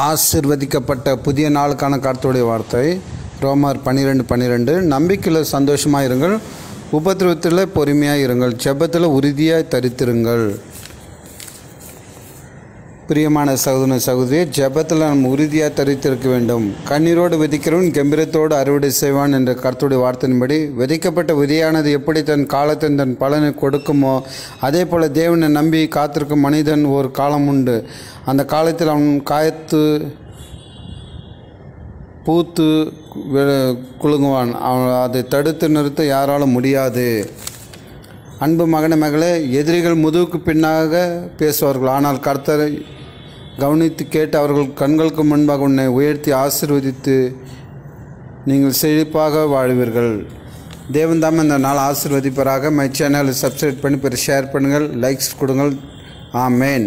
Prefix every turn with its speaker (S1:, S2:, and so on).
S1: ஆசீர்வதிக்கப்பட்ட புதிய நாளுக்கான கர்த்தருடைய வார்த்தை ரோமர் 12:12. நம்பிக்கையில் சந்தோஷமாக இருங்கள், உபத்திரவத்தில் பொறுமையாக இருங்கள், ஜெபத்தில் உறுதியாக தரித்திருங்கள். பிரியமான சகோதர சகோதரி, ஜெபத்தில் நம்ம உறுதியாக தரித்திருக்க வேண்டும். கண்ணீரோடு விதைக்கிறவன் கம்பீரத்தோடு அறுவடை செய்வான் என்ற கர்த்தருடைய வார்த்தையின்படி விதைக்கப்பட்ட விதையானது எப்படி தன் காலத்தின் தன் பலனை கொடுக்குமோ அதே போல் தேவனை நம்பி காத்திருக்கும் மனிதன் ஒரு காலம் உண்டு. அந்த காலத்தில் அவன் காய்த்து பூத்து குலுங்குவான். அவன் அதை தடுத்து நிறுத்த யாராலும் முடியாது. அன்பு மகன மகளே, எதிரிகள் முதுகுக்கு பின்னாக பேசுவார்கள், ஆனால் கர்த்தரை கவனித்து கேட்டு அவர்கள் கண்களுக்கு முன்பாக உன்னை உயர்த்தி ஆசீர்வதித்து நீங்கள் செழிப்பாக வாழ்வீர்கள். தேவன் தாம் இந்த நாள் ஆசீர்வதிப்பராக. மை சேனலை சப்ஸ்கிரைப் பண்ணி ஷேர் பண்ணுங்கள், லைக்ஸ் கொடுங்கள். ஆமேன்.